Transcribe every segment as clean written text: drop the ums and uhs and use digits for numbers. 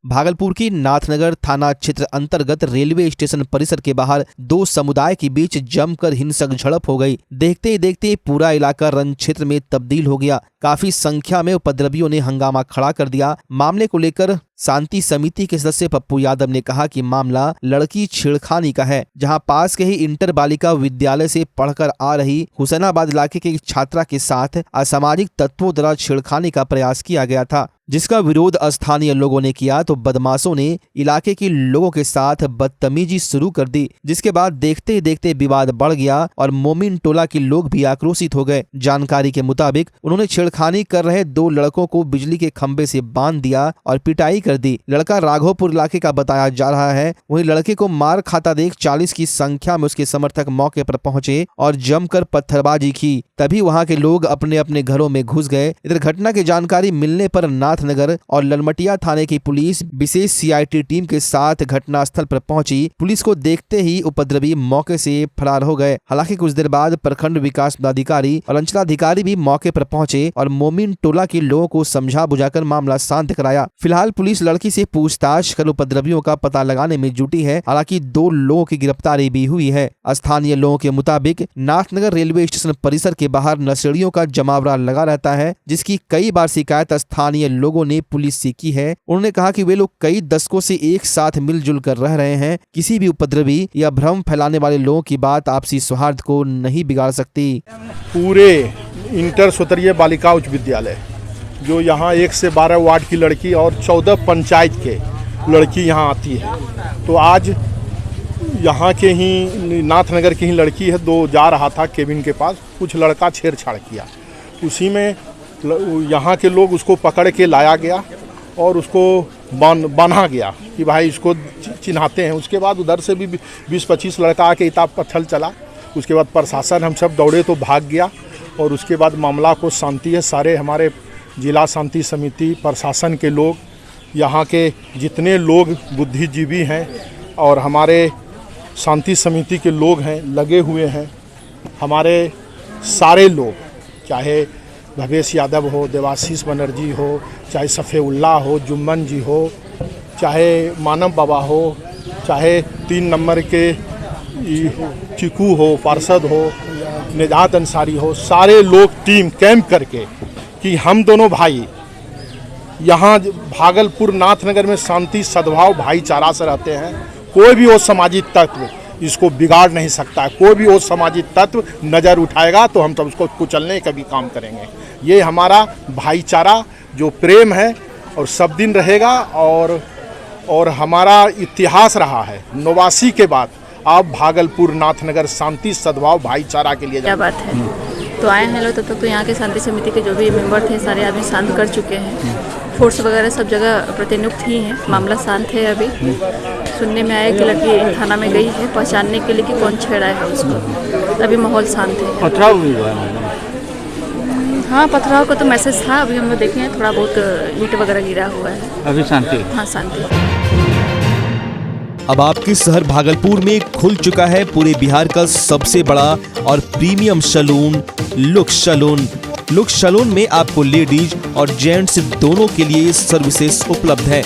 भागलपुर की नाथनगर थाना क्षेत्र अंतर्गत रेलवे स्टेशन परिसर के बाहर दो समुदाय के बीच जमकर हिंसक झड़प हो गई। देखते ही देखते पूरा इलाका रण क्षेत्र में तब्दील हो गया। काफी संख्या में उपद्रवियों ने हंगामा खड़ा कर दिया। मामले को लेकर शांति समिति के सदस्य पप्पू यादव ने कहा कि मामला लड़की छेड़खानी का है, जहां पास के ही इंटर बालिका विद्यालय से पढ़कर आ रही हुसैनाबाद इलाके की छात्रा के साथ असामाजिक तत्वों द्वारा छेड़खानी का प्रयास किया गया था, जिसका विरोध स्थानीय लोगों ने किया तो बदमाशों ने इलाके के लोगों के साथ बदतमीजी शुरू कर दी, जिसके बाद देखते ही देखते विवाद बढ़ गया और मोमिन टोला के लोग भी आक्रोशित हो गए। जानकारी के मुताबिक उन्होंने छेड़खानी कर रहे दो लड़कों को बिजली के खंभे से बांध दिया और पिटाई कर दी। लड़का राघोपुर इलाके का बताया जा रहा है। वहीं लड़के को मार खाता देख 40 की संख्या में उसके समर्थक मौके पर पहुंचे और जमकर पत्थरबाजी की। तभी वहां के लोग अपने अपने घरों में घुस गए। इधर घटना की जानकारी मिलने पर नाथनगर और ललमटिया थाने की पुलिस विशेष सीआईटी टीम के साथ घटनास्थल पर पहुंची। पुलिस को देखते ही उपद्रवी मौके से फरार हो गए। हालांकि कुछ देर बाद प्रखंड विकास पदाधिकारी और अंचलाधिकारी भी मौके पर पहुंचे और मोमिन टोला के लोगों को समझा बुझाकर मामला शांत कराया। फिलहाल पुलिस लड़की से पूछताछ कर उपद्रवियों का पता लगाने में जुटी है। हालांकि दो लोगों की गिरफ्तारी भी हुई है। स्थानीय लोगों के मुताबिक नाथनगर रेलवे स्टेशन परिसर के बाहर नशेड़ियों का जमावड़ा लगा रहता है, जिसकी कई बार शिकायत स्थानीय लोगों ने पुलिस से की है। उन्होंने कहा कि वे लोग कई दशकों से एक साथ मिलजुल कर रह रहे हैं। किसी भी उपद्रवी या भ्रम फैलाने वाले लोगों की बात आपसी सौहार्द को नहीं बिगाड़ सकती। पूरे इंटर स्तरीय बालिका उच्च विद्यालय जो यहाँ 1 से 12 वार्ड की लड़की और 14 पंचायत के लड़की यहाँ आती है, तो आज यहाँ के ही नाथनगर की ही लड़की है। दो जा रहा था केबिन के पास, कुछ लड़का छेड़छाड़ किया। उसी में यहाँ के लोग उसको पकड़ के लाया गया और उसको बांधा गया कि भाई इसको चिन्हाते हैं। उसके बाद उधर से भी 20-25 लड़का आके इताब पत्थल चला। उसके बाद प्रशासन हम सब दौड़े तो भाग गया और उसके बाद मामला को शांति है। सारे हमारे जिला शांति समिति, प्रशासन के लोग, यहाँ के जितने लोग बुद्धिजीवी हैं और हमारे शांति समिति के लोग हैं लगे हुए हैं। हमारे सारे लोग, चाहे भवेश यादव हो, देवाशीष बनर्जी हो, चाहे सफ़ेउल्ला हो, जुम्मन जी हो, चाहे मानव बाबा हो, चाहे 3 नंबर के चिकू हो, पार्षद हो, निजात अंसारी हो, सारे लोग टीम कैंप करके कि हम दोनों भाई यहाँ भागलपुर नाथनगर में शांति सद्भाव भाईचारा से रहते हैं। कोई भी वो सामाजिक तत्व इसको बिगाड़ नहीं सकता है। कोई भी वो सामाजिक तत्व नज़र उठाएगा तो हम सब उसको कुचलने का भी काम करेंगे। ये हमारा भाईचारा जो प्रेम है और सब दिन रहेगा। और हमारा इतिहास रहा है 89 के बाद अब भागलपुर नाथनगर शांति सद्भाव भाईचारा के लिए क्या बात है। तो आए हैं लोग, तब तक तो यहाँ के शांति समिति के जो भी मेंबर थे सारे आदमी शांत कर चुके हैं। फोर्स वगैरह सब जगह प्रतिनियुक्त ही हैं। मामला शांत है। अभी सुनने में आया कि लड़की थाना में गई है पहचानने के लिए कि कौन छेड़ा है उसको। अभी माहौल शांत है। पथराव भी हुआ है? हाँ, पथराव का तो मैसेज था। अभी हम लोग देखे हैं थोड़ा बहुत ईंट वगैरह गिरा हुआ है। अभी शांति? हाँ, शांति। अब आपके शहर भागलपुर में खुल चुका है पूरे बिहार का सबसे बड़ा और premium salon looks salon. Looks salon में आपको लेडीज और जेंट्स दोनों के लिए सर्विसेज उपलब्ध है।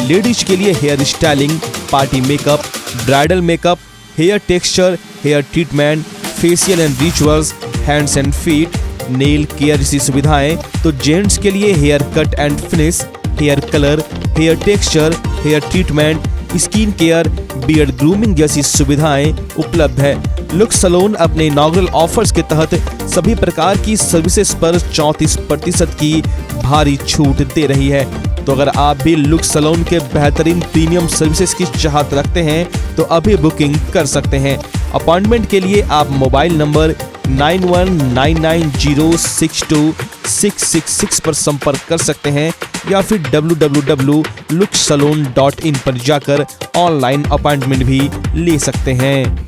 लेडीज के लिए hair styling, party makeup, bridal makeup, hair texture, hair treatment, facial and rituals, hands and feet, nail care जैसी सुविधाएं। तो जेंट्स के लिए hair cut and finish, hair colour, hair texture, hair treatment, skin care, beard grooming जैसी सुविधाएं उपलब्ध है। Looks salon अपने इनॉग्रल ऑफर्स के तहत सभी प्रकार की सर्विसेज पर 34% की भारी छूट दे रही है। तो अगर आप भी लुक्स सैलून के बेहतरीन प्रीमियम सर्विसेज की चाहत रखते हैं तो अभी बुकिंग कर सकते हैं। अपॉइंटमेंट के लिए आप मोबाइल नंबर 9199062666 पर संपर्क कर सकते हैं या फिर www.luxsalon.in पर जाकर ऑनलाइन अपॉइंटमेंट भी ले सकते हैं।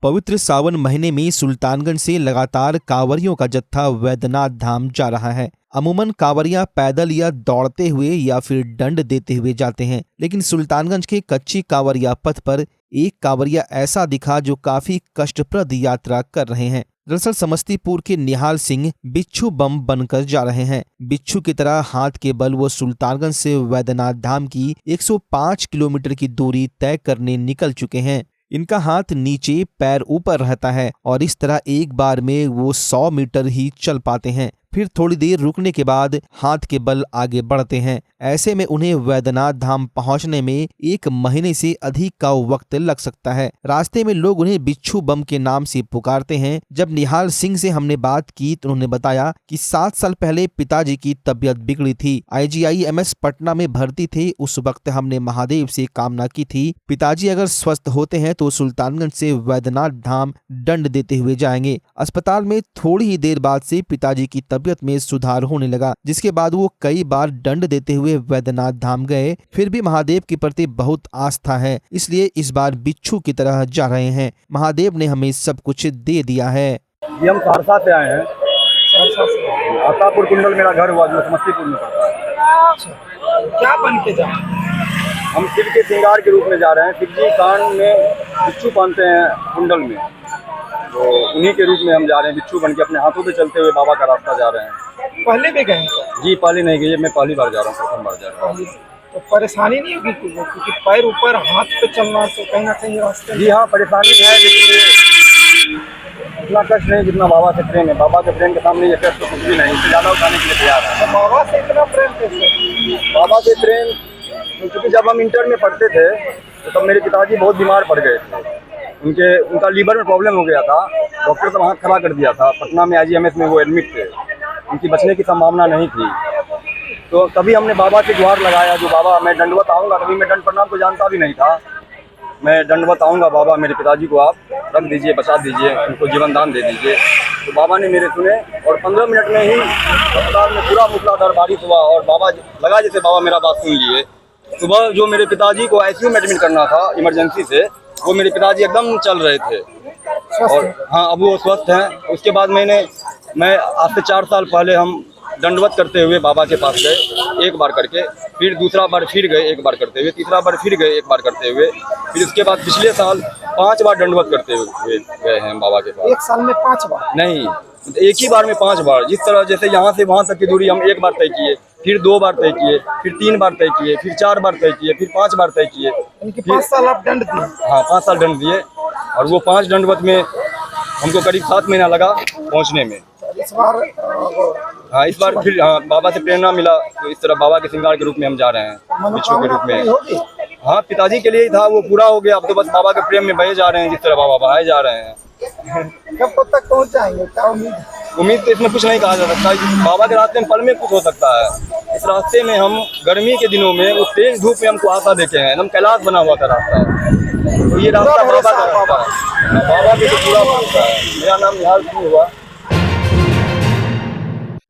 पवित्र सावन महीने में सुल्तानगंज से लगातार कांवरियों का जत्था वैद्यनाथ धाम जा रहा है। अमूमन कांवरियां पैदल या दौड़ते हुए या फिर दंड देते हुए जाते हैं, लेकिन सुल्तानगंज के कच्ची कांवरिया पथ पर एक कांवरिया ऐसा दिखा जो काफी कष्टप्रद यात्रा कर रहे हैं। दरअसल समस्तीपुर के निहाल सिंह बिच्छू बम बनकर जा रहे हैं। बिच्छू की तरह हाथ के बल वो सुल्तानगंज से वैद्यनाथ धाम की 105 किलोमीटर की दूरी तय करने निकल चुके हैं। इनका हाथ नीचे पैर ऊपर रहता है और इस तरह एक बार में वो 100 मीटर ही चल पाते हैं। फिर थोड़ी देर रुकने के बाद हाथ के बल आगे बढ़ते हैं। ऐसे में उन्हें वैद्यनाथ धाम पहुंचने में 1 महीने से अधिक का वक्त लग सकता है। रास्ते में लोग उन्हें बिच्छू बम के नाम से पुकारते हैं। जब निहाल सिंह से हमने बात की तो उन्होंने बताया कि 7 साल पहले पिताजी की तबीयत बिगड़ी थी। IGIMS पटना में भर्ती थे। उस वक्त हमने महादेव से कामना की थी, पिताजी अगर स्वस्थ होते हैं तो सुल्तानगंज से वैद्यनाथ धाम दंड देते हुए जाएंगे। अस्पताल में थोड़ी ही देर बाद से पिताजी की तबीयत में सुधार होने लगा, जिसके बाद वो कई बार दंड देते हुए वैद्यनाथ धाम गए। फिर भी महादेव के प्रति बहुत आस्था है, इसलिए इस बार बिच्छू की तरह जा रहे हैं। महादेव ने हमें सब कुछ दे दिया है। ये हम सहरसा से आए हैं। आतापुर कुंडल मेरा घर हुआ जो समस्तीपुर में पड़ता है। क्या बन के जा? हम शिव के श्रृंगार के रूप में जा रहे हैं। शिव जी कान में बिच्छू पहनते हैं कुंडल में, तो उन्हीं के रूप में हम जा रहे हैं। बिच्छू बन के अपने हाथों पे चलते हुए बाबा का रास्ता जा रहे हैं। पहले भी गए? जी पहले नहीं गए, मैं पहली बार जा रहा हूँ, प्रथम बार जा रहा हूँ। तो परेशानी नहीं होगी क्योंकि पैर ऊपर हाथ पे चलना तो कहीं ना कहीं रास्ते? जी हाँ परेशानी है, लेकिन ये इतना कष्ट नहीं जितना बाबा से प्रेम है। बाबा के प्रेम के सामने ये कष्ट तो कुछ भी नहीं, इससे ज़्यादा उठाने के लिए तैयार है। तो बाबा से इतना प्रेम कैसे? बाबा से प्रेम क्योंकि जब हम इंटर में पढ़ते थे तो तब मेरे पिताजी बहुत बीमार पड़ गए थे। उनका लीवर में प्रॉब्लम हो गया था। डॉक्टर ने हाथ खड़ा कर दिया था। पटना में IGMS में वो एडमिट थे। उनकी बचने की संभावना नहीं थी। तो तभी हमने बाबा से गुहार लगाया, जो बाबा मैं दंडवत आऊँगा। तभी मैं दंड प्रणाम को जानता भी नहीं था। मैं दंडवत आऊँगा बाबा, मेरे पिताजी को आप रख दीजिए, बचा दीजिए, उनको जीवन दान दे दीजिए। तो बाबा ने मेरे सुने और 15 मिनट में ही अस्पताल में पूरा मूसलाधार बारिश हुआ और बाबा लगा जैसे बाबा मेरा बात सुन लिए। सुबह जो मेरे पिताजी को ICU में एडमिट करना था इमरजेंसी से, वो मेरे पिताजी एकदम चल रहे थे और हाँ अब वो स्वस्थ हैं। उसके बाद मैं आज से 4 साल पहले हम दंडवत करते हुए बाबा के पास गए, एक बार करके, फिर दूसरा बार फिर गए एक बार करते हुए, तीसरा बार फिर गए एक बार करते हुए, फिर उसके बाद पिछले साल 5 बार दंडवत करते हुए गए हैं बाबा के पास। एक साल में 5 बार? नहीं, एक ही बार में 5 बार। जिस तरह जैसे यहाँ से वहाँ तक की दूरी हम 1 बार तय किए, फिर 2 बार तय किए, फिर 3 बार तय किए, फिर 4 बार तय किए, फिर 5 बार तय किए। 5 साल आप दंड दिए? हाँ 5 साल दंड दिए और वो 5 दंडवत में हमको करीब 7 महीना लगा पहुँचने में। इस बार हाँ इस बार फिर हाँ बाबा से प्रेरणा मिला, तो इस तरह बाबा के श्रृंगार के रूप में हम जा रहे हैं, बिच्छू के रूप में। हाँ पिताजी के लिए ही था, वो पूरा हो गया। अब तो बस बाबा के प्रेम में बहे जा रहे हैं, जिस तरह बाबा बहाए जा रहे हैं। कब तक पहुँच जाएंगे, क्या उम्मीद? उम्मीद तो इसमें कुछ नहीं कहा जा सकता। बाबा के रास्ते में पल में कुछ हो सकता है। इस रास्ते में हम गर्मी के दिनों में उस तेज धूप में हमको आशा देखे हैं। एकदम कैलाश बना हुआ था रास्ता, तो ये रास्ता बाबा का रास्ता है। बाबा भी तो पूरा भरोसा है। मेरा नाम निहाल सिंह हुआ।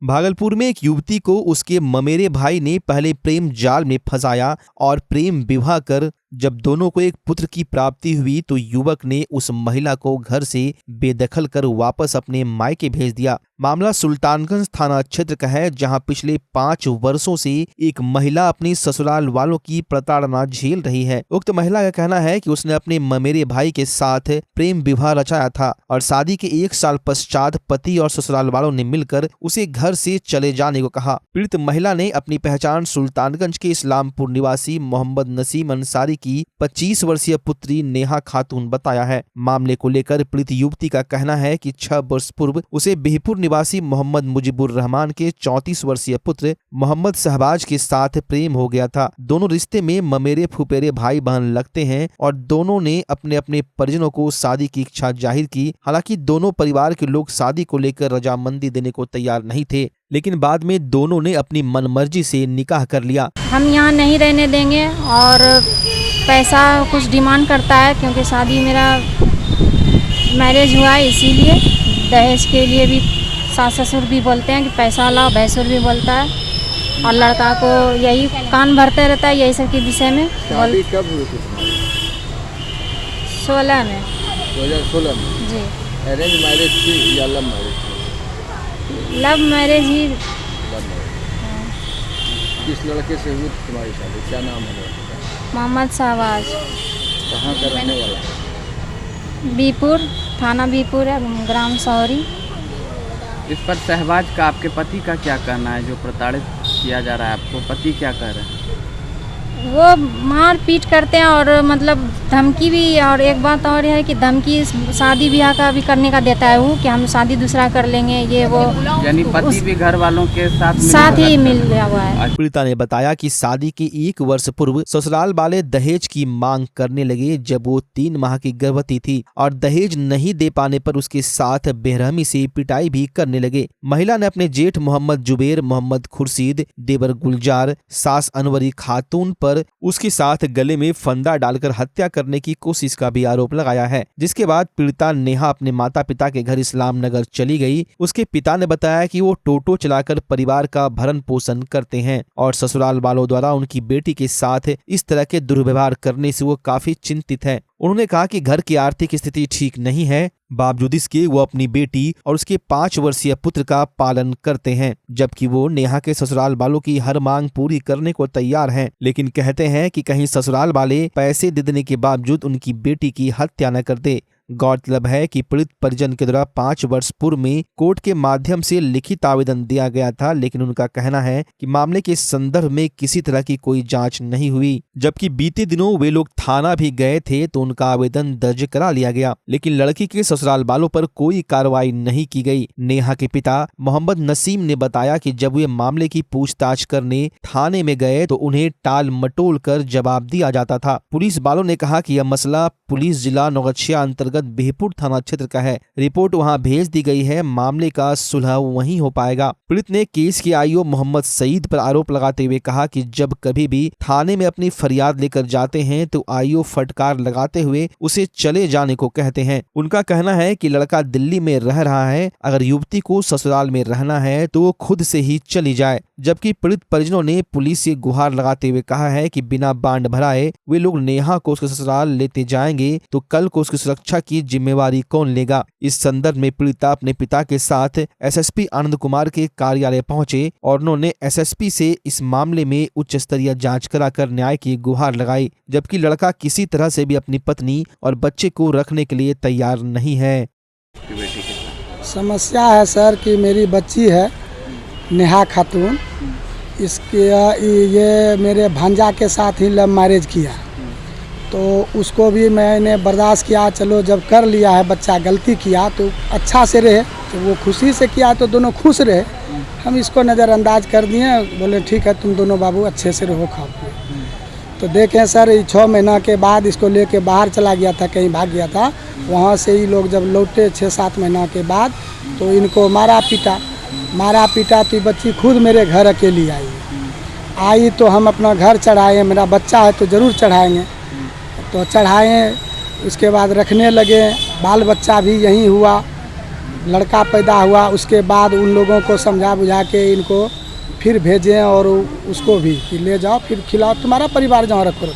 भागलपुर में एक युवती को उसके ममेरे भाई ने पहले प्रेम जाल में फंसाया और प्रेम विवाह कर जब दोनों को एक पुत्र की प्राप्ति हुई तो युवक ने उस महिला को घर से बेदखल कर वापस अपने मायके भेज दिया। मामला सुल्तानगंज थाना क्षेत्र का है, जहां पिछले 5 वर्षों से एक महिला अपने ससुराल वालों की प्रताड़ना झेल रही है। उक्त महिला का कहना है कि उसने अपने ममेरे भाई के साथ प्रेम विवाह रचाया था और शादी के 1 साल पश्चात पति और ससुराल वालों ने मिलकर उसे घर से चले जाने को कहा। पीड़ित महिला ने अपनी पहचान सुल्तानगंज के इस्लामपुर निवासी मोहम्मद नसीम अंसारी की 25 वर्षीय पुत्री नेहा खातून बताया है। मामले को लेकर पीड़ित युवती का कहना है कि 6 वर्ष पूर्व उसे बिहपुर निवासी मोहम्मद मुजीबुर रहमान के 34 वर्षीय पुत्र मोहम्मद शहबाज के साथ प्रेम हो गया था। दोनों रिश्ते में ममेरे फुपेरे भाई बहन लगते हैं और दोनों ने अपने अपने परिजनों को शादी की इच्छा जाहिर की। हालांकि दोनों परिवार के लोग शादी को लेकर रजामंदी देने को तैयार नहीं थे, लेकिन बाद में दोनों ने अपनी मनमर्जी से निकाह कर लिया। हम यहाँ नहीं रहने देंगे और पैसा कुछ डिमांड करता है, क्योंकि शादी मेरा मैरिज हुआ है, इसीलिए दहेज के लिए भी सास ससुर भी बोलते हैं कि पैसा लाओ, भैंसुर भी बोलता है और लड़का को यही कान भरते रहता है यही सब के विषय में। शादी कब हुई थी? 16 में। 2016 में? जी। अरेंज मैरिज थी या लव मैरिज थी? लव मैरिज ही। Love marriage. किस लड़के से हुई तुम्हारी शादी? क्या नाम है? मोहम्मद शहबाज। कहाँ का रहने वाला है? बीपुर, थाना बीपुर है, ग्राम सौरी। इस पर शहबाज का आपके पति का क्या कहना है, जो प्रताड़ित किया जा रहा है आपको? पति क्या कह रहे हैं? वो मार पीट करते हैं और मतलब धमकी भी, और एक बात और है कि धमकी शादी ब्याह का भी करने का देता है वो, कि हम शादी दूसरा कर लेंगे, ये वो। यानी पति भी घर वालों के साथ ही मिल गया हुआ है। पीड़िता ने बताया कि शादी के 1 वर्ष पूर्व ससुराल वाले दहेज की मांग करने लगे जब वो 3 माह की गर्भवती थी, और दहेज नहीं दे पाने पर उसके साथ बेरहमी से पिटाई भी करने लगे। महिला ने अपने जेठ मोहम्मद जुबेर, मोहम्मद खुर्शीद, देवर गुलजार, सास अनवरी खातून पर उसके साथ गले में फंदा डालकर हत्या करने की कोशिश का भी आरोप लगाया है, जिसके बाद पीड़िता नेहा अपने माता पिता के घर इस्लाम नगर चली गई। उसके पिता ने बताया कि वो टोटो चलाकर परिवार का भरण पोषण करते हैं और ससुराल वालों द्वारा उनकी बेटी के साथ इस तरह के दुर्व्यवहार करने से वो काफी चिंतित है। उन्होंने कहा कि घर की आर्थिक स्थिति ठीक नहीं है, बावजूद इसके वो अपनी बेटी और उसके 5 वर्षीय पुत्र का पालन करते हैं, जबकि वो नेहा के ससुराल वालों की हर मांग पूरी करने को तैयार हैं, लेकिन कहते हैं कि कहीं ससुराल वाले पैसे दे देने के बावजूद उनकी बेटी की हत्या न कर दे। गौरतलब है कि पीड़ित परिजन के द्वारा 5 वर्ष पूर्व में कोर्ट के माध्यम से लिखित आवेदन दिया गया था, लेकिन उनका कहना है कि मामले के संदर्भ में किसी तरह की कोई जांच नहीं हुई, जबकि बीते दिनों वे लोग थाना भी गए थे तो उनका आवेदन दर्ज करा लिया गया, लेकिन लड़की के ससुराल वालों पर कोई कार्रवाई नहीं की गई। नेहा के पिता मोहम्मद नसीम ने बताया कि जब वे मामले की पूछताछ करने थाने में गए तो उन्हें टाल मटोल कर जवाब दिया जाता था। पुलिस वालों ने कहा कि यह मसला पुलिस जिला नौगछिया अंतर्गत बिहपुर थाना क्षेत्र का है, रिपोर्ट वहां भेज दी गई है, मामले का सुलह वहीं हो पाएगा। पीड़ित ने केस के आईओ मोहम्मद सईद पर आरोप लगाते हुए कहा कि जब कभी भी थाने में अपनी फरियाद लेकर जाते हैं तो आईओ फटकार लगाते हुए उसे चले जाने को कहते हैं। उनका कहना है कि लड़का दिल्ली में रह रहा है, अगर युवती को ससुराल में रहना है तो वो खुद से ही चली जाए, जबकि पीड़ित परिजनों ने पुलिस से गुहार लगाते हुए कहा है कि बिना बांड भराए वे लोग नेहा को उसके ससुराल लेते जाएंगे तो कल को उसकी सुरक्षा की जिम्मेवारी कौन लेगा। इस संदर्भ में पीड़िता अपने पिता के साथ एसएसपी आनंद कुमार के कार्यालय पहुंचे और उन्होंने एसएसपी से इस मामले में उच्च स्तरीय जांच कराकर न्याय की गुहार लगाई, जबकि लड़का किसी तरह से भी अपनी पत्नी और बच्चे को रखने के लिए तैयार नहीं है। समस्या है सर कि मेरी बच्ची है नेहा खातून, इसके ये मेरे भांजा के साथ ही लव मैरिज किया, तो उसको भी मैंने बर्दाश्त किया। चलो जब कर लिया है बच्चा, गलती किया तो अच्छा से रहे, तो वो खुशी से किया तो दोनों खुश रहे। हम इसको नज़रअंदाज कर दिए, बोले ठीक है तुम दोनों बाबू अच्छे से रहो खाओ पियो। तो देखें सर 6 महीना के बाद इसको लेके बाहर चला गया था, कहीं भाग गया था, वहाँ से ही लोग जब लौटे 6-7 महीना के बाद तो इनको मारा पीटा तो बच्ची खुद मेरे घर अकेली आई तो हम अपना घर चढ़ाए, मेरा बच्चा है तो ज़रूर चढ़ाएंगे, तो चढ़ाएँ। उसके बाद रखने लगे, बाल बच्चा भी यहीं हुआ, लड़का पैदा हुआ। उसके बाद उन लोगों को समझा बुझा के इनको फिर भेजें और उसको भी कि ले जाओ फिर खिलाओ, तुम्हारा परिवार जहाँ रखो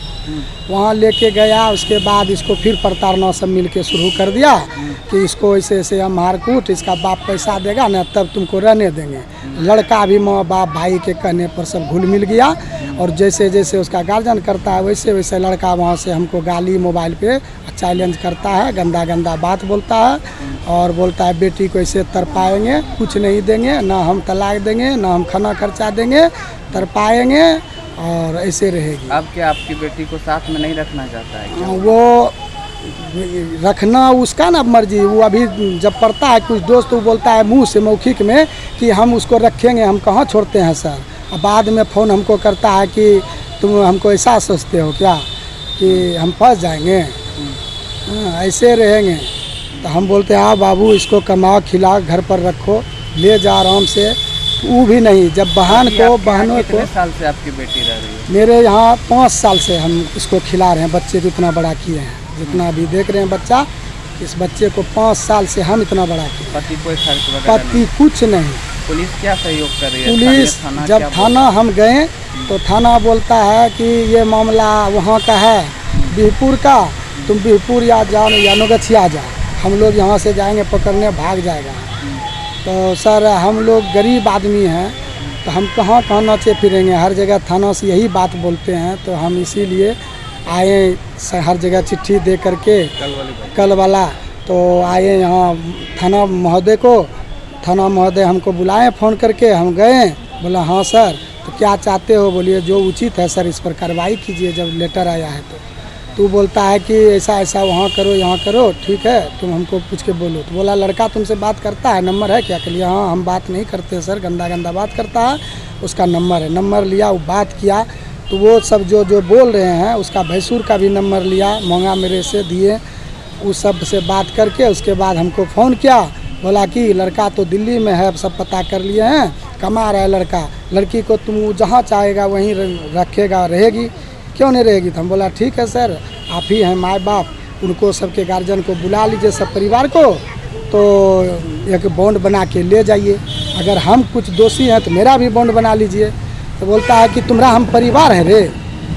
वहाँ लेके गया। उसके बाद इसको फिर प्रताड़ना सब मिल के शुरू कर दिया कि इसको ऐसे ऐसे हम मार कूट, इसका बाप पैसा देगा ना तब तुमको रहने देंगे। लड़का भी माँ बाप भाई के कहने पर सब घुल मिल गया, और जैसे जैसे उसका गार्जियन करता है वैसे वैसे लड़का वहाँ से हमको गाली मोबाइल पे चैलेंज करता है, गंदा गंदा बात बोलता है और बोलता है बेटी को ऐसे तरपाएंगे, कुछ नहीं देंगे, ना हम तलाक देंगे, ना हम खाना खर्चा देंगे, तरपाएंगे और ऐसे रहेगी। अब क्या आपकी बेटी को साथ में नहीं रखना चाहता है क्या? वो रखना उसका ना मर्जी, वो अभी जब पढ़ता है कुछ दोस्त वो बोलता है मुंह से मौखिक में कि हम उसको रखेंगे, हम कहाँ छोड़ते हैं सर। अब बाद में फ़ोन हमको करता है कि तुम हमको ऐसा सोचते हो क्या कि हम फंस जाएंगे, ऐसे रहेंगे। तो हम बोलते हैं हाँ बाबू इसको कमाओ खिलाओ घर पर रखो, ले जा आराम से। वो भी नहीं, जब बहनों को कितने साल से आपकी बेटी रह रही है? मेरे यहाँ 5 साल से हम इसको खिला रहे हैं, बच्चे को इतना बड़ा किए हैं, जितना अभी देख रहे हैं बच्चा, इस बच्चे को 5 साल से हम इतना बड़ा किए। पति कोई खर्च वगैरह पति कुछ नहीं। पुलिस क्या सहयोग कर रही है? पुलिस जब थाना हम गए तो थाना बोलता है कि ये मामला वहाँ का है बिहपुर का, तुम बिहपुर या जाओ या नौगछिया जाओ, हम लोग यहाँ से जाएंगे पकड़ने, भाग जाएगा। तो सर हम लोग गरीब आदमी हैं तो हम कहाँ नाचे फिरेंगे, हर जगह थाना से यही बात बोलते हैं। तो हम इसीलिए आए हर जगह चिट्ठी दे करके कल वाला, तो आए यहाँ थाना महोदय हमको बुलाए फ़ोन करके, हम गए, बोला हाँ सर, तो क्या चाहते हो, बोलिए जो उचित है सर इस पर कार्रवाई कीजिए, जब लेटर आया है तो बोलता है कि ऐसा ऐसा वहाँ करो यहाँ करो, ठीक है तुम हमको पूछ के बोलो। तो बोला लड़का तुमसे बात करता है, नंबर है क्या? के लिए हाँ हम बात नहीं करते सर, गंदा बात करता है, उसका नंबर है। नंबर लिया, वो बात किया, तो वो सब जो बोल रहे हैं उसका भैंसुर का भी नंबर लिया, मांगा मेरे से, दिए, उस सब से बात करके उसके बाद हमको फ़ोन किया, बोला कि लड़का तो दिल्ली में है, सब पता कर लिए हैं, कमा रहा है लड़का, लड़की को तुम जहाँ चाहेगा वहीं रखेगा, रहेगी, क्यों नहीं रहेगी? तो हम बोला ठीक है सर, आप ही हैं माँ बाप, उनको सबके गार्जियन को बुला लीजिए, सब परिवार को, तो एक बॉन्ड बना के ले जाइए, अगर हम कुछ दोषी हैं तो मेरा भी बॉन्ड बना लीजिए। तो बोलता है कि तुम्हारा हम परिवार है रे,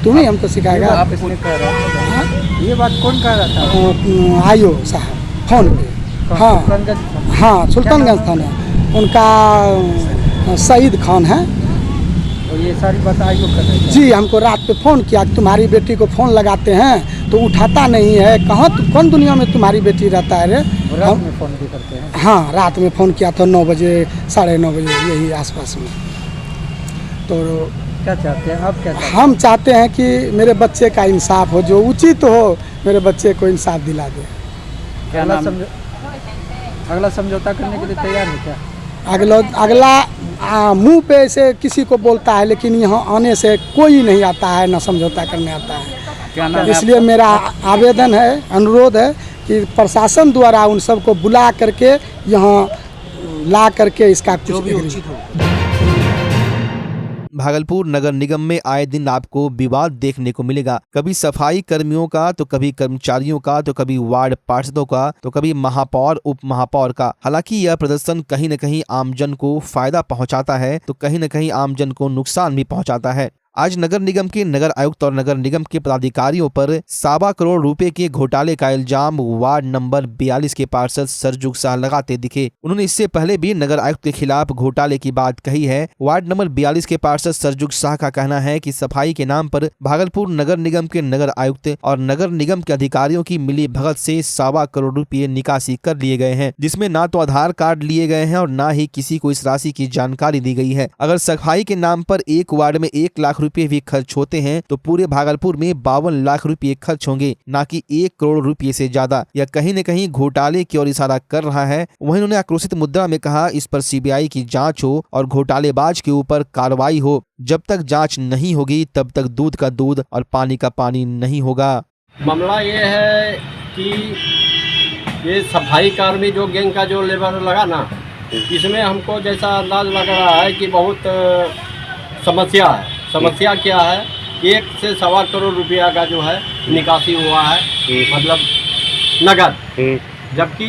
तुम ही हमको सिखाएगा। आप इसमें कह रहे हैं ये बात कौन कह रहा था? आयो साहब फ़ोन पे, हाँ सुल्तानगंज थाना, उनका सईद खान है। और ये सारी बात आयो कर रहे हैं? जी, हमको रात पे फ़ोन किया, तुम्हारी बेटी को फ़ोन लगाते हैं तो उठाता नहीं है, कहाँ कौन दुनिया में तुम्हारी बेटी रहता है रे? रात में फ़ोन भी करते हैं? हाँ, रात में फ़ोन किया था 9 बजे 9:30 बजे यही आसपास में। तो क्या चाहते हैं आप? क्या चाहते हैं? हम चाहते हैं कि मेरे बच्चे का इंसाफ हो, जो उचित हो, मेरे बच्चे को इंसाफ दिला दे। अगला समझौता करने के लिए तैयार है क्या? अगला मुंह पे ऐसे किसी को बोलता है, लेकिन यहाँ आने से कोई नहीं आता है, ना समझौता करने आता है। इसलिए मेरा आवेदन है, अनुरोध है कि प्रशासन द्वारा उन सबको बुला करके यहाँ ला करके इसका जो भी उचित हो। भागलपुर नगर निगम में आए दिन आपको विवाद देखने को मिलेगा, कभी सफाई कर्मियों का, तो कभी कर्मचारियों का, तो कभी वार्ड पार्षदों का, तो कभी महापौर उप महापौर का। हालांकि यह प्रदर्शन कहीं न कहीं आमजन को फायदा पहुंचाता है, तो कहीं न कहीं आमजन को नुकसान भी पहुंचाता है। आज नगर निगम के नगर आयुक्त और नगर निगम के पदाधिकारियों पर 1.25 करोड़ रुपए के घोटाले का इल्जाम वार्ड नंबर 42 के पार्षद सरजुग शाह लगाते दिखे। उन्होंने इससे पहले भी नगर आयुक्त के खिलाफ घोटाले की बात कही है। वार्ड नंबर 42 के पार्षद सरजुग शाह का कहना है कि सफाई के नाम पर भागलपुर नगर निगम के नगर आयुक्त और नगर निगम के अधिकारियों की मिली भगत से 1.25 करोड़ रुपए निकासी कर लिए गए हैं, जिसमें ना तो आधार कार्ड लिए गए हैं और ना ही किसी को इस राशि की जानकारी दी गई है। अगर सफाई के नाम पर एक वार्ड में 1 लाख रुपए भी खर्च होते हैं तो पूरे भागलपुर में 52 लाख रुपए खर्च होंगे, ना कि 1 करोड़ रुपए से ज्यादा। यह कहीं न कहीं घोटाले की ओर इशारा कर रहा है। वहीं उन्होंने आक्रोशित मुद्रा में कहा, इस पर सीबीआई की जांच हो और घोटालेबाज के ऊपर कार्रवाई हो। जब तक जांच नहीं होगी तब तक दूध का दूध और पानी का पानी नहीं होगा। मामला ये है कि ये सफाई कार्य में जो गैंग का जो लेबर लगा ना, इसमें हमको जैसा अंदाज लग रहा है कि बहुत समस्या है। समस्या क्या है? 1 से 1.25 करोड़ रुपया का जो है निकासी हुआ है, मतलब नगद, जबकि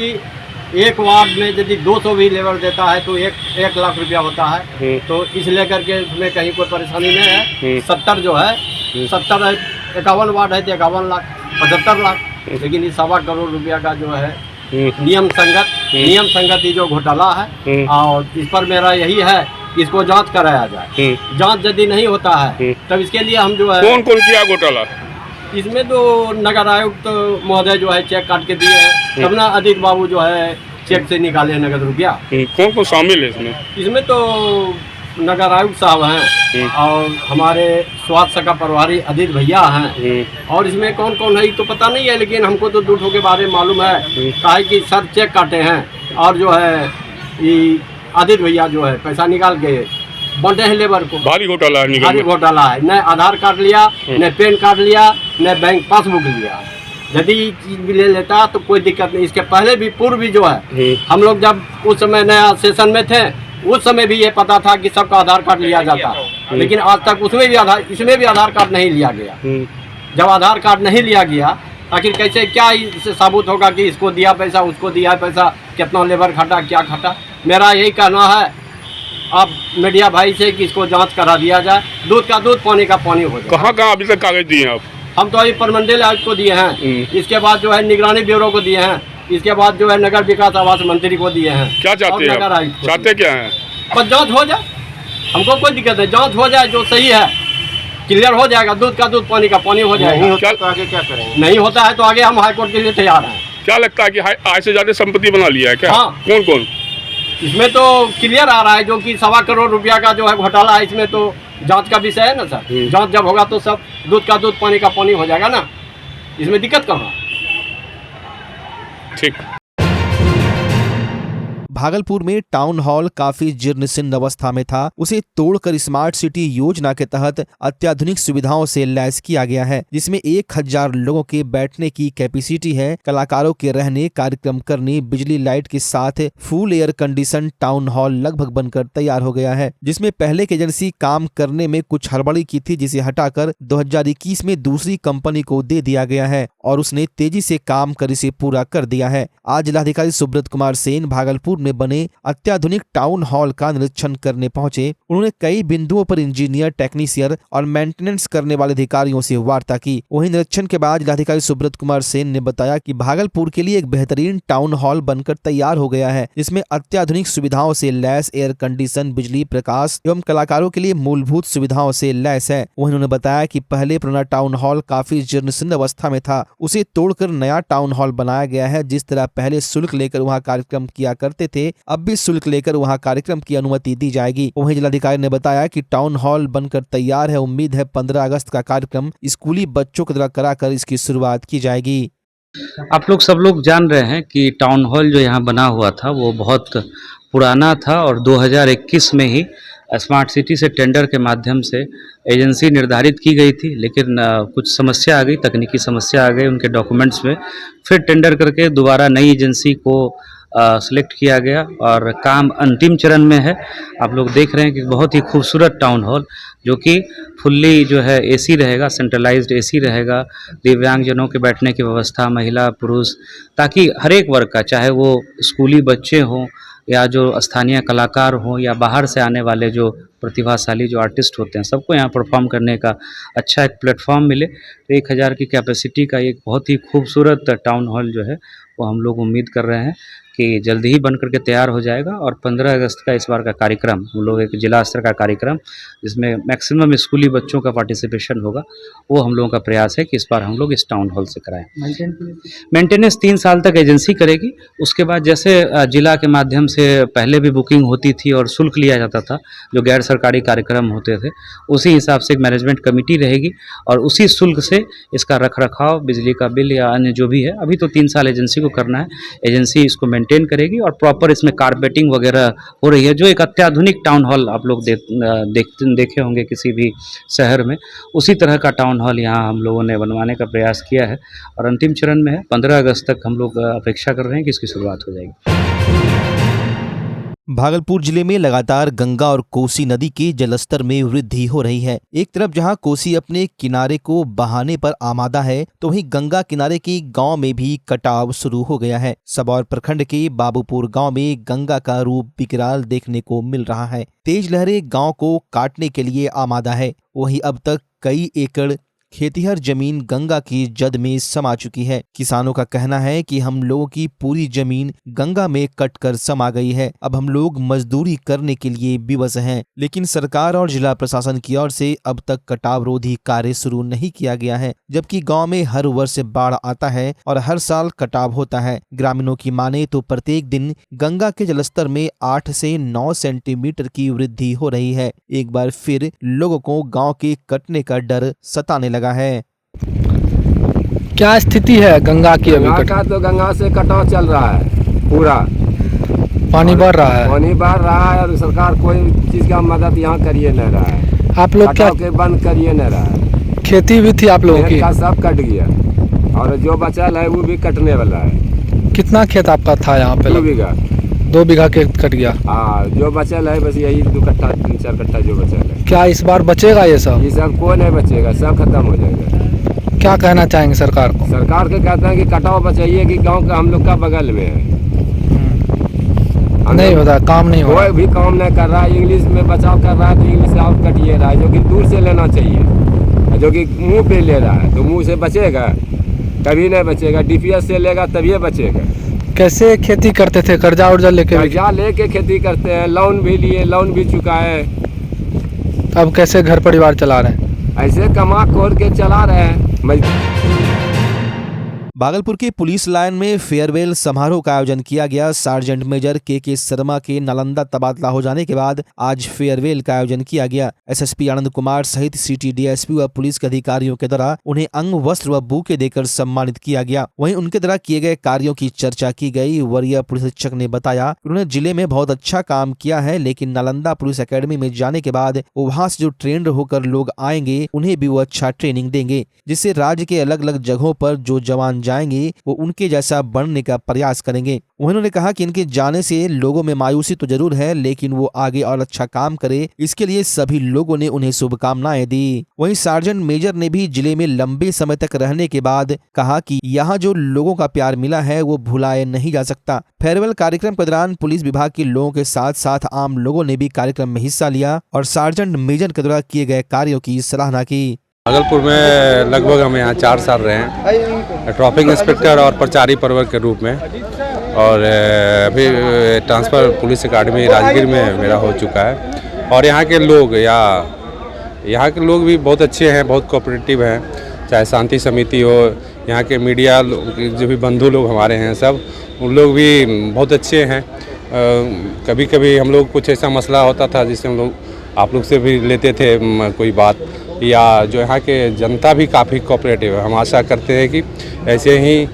एक वार्ड में यदि 200 भी लेबर देता है तो 1 लाख रुपया होता है। तो इस लेकर के उसमें कहीं कोई परेशानी नहीं है। 70 जो है 70 है, 51 वार्ड है तो 51 लाख 75 लाख, लेकिन इस 1.25 करोड़ रुपया का जो है नियम संगत ही जो घोटाला है। और इस पर मेरा यही है, इसको जांच कराया जाए। जांच यदि नहीं होता है तब इसके लिए हम जो है कौन किया घोटाला? इसमें तो नगर आयुक्त महोदय जो है चेक काट के दिए हैं, तब ना अदित बाबू जो है चेक से निकाले नगद रुपया। कौन शामिल है इसमें? इसमें तो नगर आयुक्त साहब हैं और हमारे स्वास्थ्य का प्रभारी अदित भैया हैं, और इसमें कौन कौन है तो पता नहीं है, लेकिन हमको तो दूठों के बारे में मालूम है। कहा है कि सर चेक काटे हैं और जो है ये आदित्य भैया जो है पैसा निकाल के बांटे हैं लेबर को। भारी घोटाला है, भारी घोटाला है। न आधार कार्ड लिया, न पैन कार्ड लिया, न बैंक पासबुक लिया। यदि चीज भी ले लेता तो कोई दिक्कत नहीं। इसके पहले भी पूर्व भी जो है, हम लोग जब उस समय नया सेशन में थे, उस समय भी ये पता था कि सबका आधार कार्ड लिया जाता, लेकिन आज तक उसमें भी इसमें भी आधार कार्ड नहीं लिया गया। जब आधार कार्ड नहीं लिया गया, आखिर कैसे क्या इससे साबित होगा कि इसको दिया पैसा, उसको दिया पैसा, कितना लेबर खटा, क्या खटा? मेरा यही कहना है आप मीडिया भाई से कि इसको जांच करा दिया जाए, दूध का दूध पानी का पानी हो जाए। कहाँ अभी तक कागज दिए आप? हम तो अभी परमंडल आयुक्त को दिए हैं, इसके बाद जो है निगरानी ब्यूरो को दिए हैं, इसके बाद जो है नगर विकास आवास मंत्री को दिए हैं। क्या चाहते हैं आप? चाहते क्या है? बस जांच हो जाए, हमको कोई दिक्कत नहीं, जांच हो जाए जो सही है क्लियर हो जाएगा, दूध का दूध, पानी का पानी हो नहीं जाएगा। होता तो आगे क्या करेंगे? नहीं होता है तो आगे हम हाईकोर्ट के लिए तैयार हैं। क्या लगता है कि आज से ज्यादा संपत्ति बना लिया है क्या? हाँ। कौन कौन? इसमें तो क्लियर आ रहा है जो कि 1.25 करोड़ रुपया का जो है घोटाला है, इसमें तो जांच का विषय है ना सर। जांच जब होगा तो सब दूध का दूध, पानी का पानी हो जाएगा ना, इसमें दिक्कत कहाँ? ठीक। भागलपुर में टाउन हॉल काफी जीर्णशीर्ण अवस्था में था। उसे तोड़कर स्मार्ट सिटी योजना के तहत अत्याधुनिक सुविधाओं से लैस किया गया है, जिसमें 1000 लोगों के बैठने की कैपेसिटी है। कलाकारों के रहने, कार्यक्रम करने, बिजली लाइट के साथ full air condition town hall लगभग बनकर तैयार हो गया है, जिसमें पहले की एजेंसी काम करने में कुछ हड़बड़ी की थी, जिसे हटाकर 2021 में दूसरी कंपनी को दे दिया गया है और उसने तेजी से काम कर इसे पूरा कर दिया है। आज जिलाधिकारी सुब्रत कुमार सेन भागलपुर में बने अत्याधुनिक टाउन हॉल का निरीक्षण करने पहुंचे। उन्होंने कई बिंदुओं पर इंजीनियर, टेक्नीशियन और मेंटेनेंस करने वाले अधिकारियों से वार्ता की। वहीं निरीक्षण के बाद जिलाधिकारी सुब्रत कुमार सेन ने बताया कि भागलपुर के लिए एक बेहतरीन टाउन हॉल बनकर तैयार हो गया है, जिसमें अत्याधुनिक सुविधाओं से लैस एयर कंडीशन, बिजली, प्रकाश एवं कलाकारों के लिए मूलभूत सुविधाओं से लैस है। वहीं उन्होंने बताया कि पहले पुराना टाउन हॉल काफी जीर्णशीर्ण अवस्था में था, उसे तोड़कर नया टाउन हॉल बनाया गया है। जिस तरह पहले शुल्क लेकर वहां कार्यक्रम किया करते थे, अब भी शुल्क लेकर वहां कार्यक्रम की अनुमति दी जाएगी। वहीं जिलाधिकारी ने बताया कि टाउन हॉल बनकर तैयार है। उम्मीद है 15 अगस्त का कार्यक्रम स्कूली बच्चों के द्वारा कराकर इसकी शुरुआत की जाएगी। आप लोग सब लोग जान रहे हैं कि टाउन हॉल जो यहाँ बना हुआ था वो बहुत पुराना था और 2021 में ही स्मार्ट सिटी से टेंडर के माध्यम से एजेंसी निर्धारित की गई थी, लेकिन कुछ समस्या आ गई, तकनीकी समस्या आ गई उनके डॉक्यूमेंट्स में। फिर टेंडर करके दोबारा नई एजेंसी को सिलेक्ट किया गया और काम अंतिम चरण में है। आप लोग देख रहे हैं कि बहुत ही खूबसूरत टाउन हॉल जो कि फुल्ली जो है एसी रहेगा, सेंट्रलाइज्ड एसी रहेगा, दिव्यांगजनों के बैठने की व्यवस्था, महिला पुरुष, ताकि हर एक वर्ग का, चाहे वो स्कूली बच्चे हों या जो स्थानीय कलाकार हों या बाहर से आने वाले जो प्रतिभाशाली जो आर्टिस्ट होते हैं, सबको यहाँ परफॉर्म करने का अच्छा एक प्लेटफॉर्म मिले। तो 1000 की कैपेसिटी का एक बहुत ही खूबसूरत टाउन हॉल जो है वो हम लोग उम्मीद कर रहे हैं कि जल्दी ही बन करके तैयार हो जाएगा। और 15 अगस्त का इस बार का कार्यक्रम हम लोग एक जिला स्तर का कार्यक्रम जिसमें मैक्सिमम स्कूली बच्चों का पार्टिसिपेशन होगा, वो हम लोगों का प्रयास है कि इस बार हम लोग इस टाउन हॉल से कराएं। मेंटेनेंस 3 साल तक एजेंसी करेगी। उसके बाद जैसे जिला के माध्यम से पहले भी बुकिंग होती थी और शुल्क लिया जाता था, जो गैर सरकारी कार्यक्रम होते थे, उसी हिसाब से एक मैनेजमेंट कमेटी रहेगी और उसी शुल्क से इसका रखरखाव, बिजली का बिल या अन्य जो भी है, अभी तो 3 साल एजेंसी को करना है, एजेंसी इसको मेंटेन करेगी और प्रॉपर इसमें कारपेटिंग वगैरह हो रही है। जो एक अत्याधुनिक टाउन हॉल आप लोग देखे होंगे किसी भी शहर में, उसी तरह का टाउन हॉल यहाँ हम लोगों ने बनवाने का प्रयास किया है और अंतिम चरण में है। 15 अगस्त तक हम लोग अपेक्षा कर रहे हैं कि इसकी शुरुआत हो जाएगी। भागलपुर जिले में लगातार गंगा और कोसी नदी के जलस्तर में वृद्धि हो रही है। एक तरफ जहां कोसी अपने किनारे को बहाने पर आमादा है, तो वहीं गंगा किनारे के गांव में भी कटाव शुरू हो गया है। सबौर प्रखंड के बाबूपुर गांव में गंगा का रूप विकराल देखने को मिल रहा है। तेज लहरें गांव को काटने के लिए आमादा है। वहीं अब तक कई एकड़ खेतिहर जमीन गंगा की जद में समा चुकी है। किसानों का कहना है कि हम लोगों की पूरी जमीन गंगा में कटकर समा गई है। अब हम लोग मजदूरी करने के लिए विवश हैं, लेकिन सरकार और जिला प्रशासन की ओर से अब तक कटाव रोधी कार्य शुरू नहीं किया गया है, जबकि गांव में हर वर्ष बाढ़ आता है और हर साल कटाव होता है। ग्रामीणों की माने तो प्रत्येक दिन गंगा के जलस्तर में 8 से 9 सेंटीमीटर की वृद्धि हो रही है। एक बार फिर लोगों को गाँव के कटने का डर सताने लगा है। क्या स्थिति है गंगा की? अभी गंगा का तो गंगा से कटाव चल रहा है, पूरा पानी बढ़ रहा है, पानी बढ़ रहा है और सरकार कोई चीज का मदद यहाँ करिए नहीं रहा है। आप लोग क्या के बंद करिए नहीं रहा है। खेती भी थी आप लोगों की? सब कट गया और जो बचल है वो भी कटने वाला है। कितना खेत आपका था यहाँ पे? 2 बीघा। 2 बीघा खेत कट गया। हाँ, जो बचल है बस यही 2 कट्ठा 3-4 कट्ठा जो बचल है। क्या इस बार बचेगा ये सब? ये सब कोई नहीं बचेगा, सब खत्म हो जाएगा। क्या कहना चाहेंगे सरकार को? सरकार के कहते हैं कि कटाव बचाइए कि गांव का हम लोग का बगल में है। नहीं होता, काम नहीं हो रहा, कोई भी काम नहीं कर रहा है। इंग्लिश में बचाव कर रहा है तो इंग्लिश आप कटिए रहा है, जो कि दूर से लेना चाहिए, जो कि मुंह पे ले रहा है तो मुंह से बचेगा, कभी नहीं बचेगा। डीपीएस से लेगा तभी बचेगा। कैसे खेती करते थे? कर्जा उर्जा लेके? कर्जा लेके खेती करते हैं, लोन भी लिए, लोन भी चुका है। अब कैसे घर परिवार चला रहे हैं? ऐसे कमा खोर के चला रहे हैं। भागलपुर के पुलिस लाइन में फेयरवेल समारोह का आयोजन किया गया। सार्जेंट मेजर के शर्मा के नालंदा तबादला हो जाने के बाद आज फेयरवेल का आयोजन किया गया। एसएसपी आनंद कुमार सहित सिटी डीएसपी व पुलिस के अधिकारियों के द्वारा उन्हें अंग वस्त्र व बुके देकर सम्मानित किया गया। वहीं उनके द्वारा किए गए कार्यों की चर्चा की गई। वरीय पुलिस अधीक्षक ने बताया कि उन्होंने जिले में बहुत अच्छा काम किया है, लेकिन नालंदा पुलिस एकेडमी में जाने के बाद वहाँ से जो ट्रेंड होकर लोग आएंगे उन्हें भी वो अच्छा ट्रेनिंग देंगे, जिससे राज्य के अलग अलग जगहों पर जो जवान जाएंगे वो उनके जैसा बनने का प्रयास करेंगे। उन्होंने कहा कि इनके जाने से लोगों में मायूसी तो जरूर है, लेकिन वो आगे और अच्छा काम करे, इसके लिए सभी लोगों ने उन्हें शुभकामनाएं दी। वहीं सार्जेंट मेजर ने भी जिले में लंबे समय तक रहने के बाद कहा कि यहाँ जो लोगों का प्यार मिला है वो भुलाया नहीं जा सकता। फेयरवेल कार्यक्रम के दौरान पुलिस विभाग के लोगों के साथ साथ आम लोगों ने भी कार्यक्रम में हिस्सा लिया और सार्जेंट मेजर के द्वारा किए गए कार्यों की सराहना की। भागलपुर में लगभग हम यहाँ 4 साल रहे हैं, ट्रैफिक इंस्पेक्टर और प्रचारी प्रवर्ग के रूप में, और अभी ट्रांसफ़र पुलिस अकादमी राजगीर में मेरा हो चुका है। और यहाँ के लोग भी बहुत अच्छे हैं, बहुत कोऑपरेटिव हैं, चाहे शांति समिति हो, यहाँ के मीडिया जो भी बंधु लोग हमारे हैं सब, उन लोग भी बहुत अच्छे हैं। कभी कभी हम लोग कुछ ऐसा मसला होता था जिससे हम लोग आप लोग से भी लेते थे कोई बात, या जो यहाँ के जनता भी काफ़ी कोऑपरेटिव है। हम आशा करते हैं कि ऐसे ही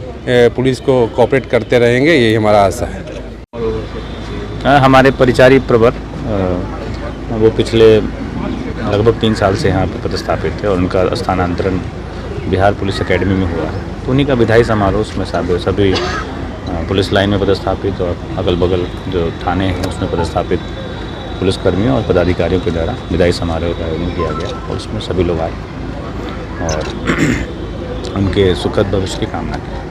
पुलिस को कोऑपरेट करते रहेंगे, यही हमारा आशा है। हमारे परिचारी प्रवर वो पिछले लगभग 3 साल से यहाँ पर पदस्थापित थे और उनका स्थानांतरण बिहार पुलिस एकेडमी में हुआ है, तो उन्हीं का विदाई समारोह उसमें सभी पुलिस लाइन में पदस्थापित और अगल बगल जो थाने हैं उसमें पदस्थापित पुलिसकर्मियों और पदाधिकारियों के द्वारा विदाई समारोह का आयोजन किया गया और उसमें सभी लोग आए और उनके सुखद भविष्य की कामना की।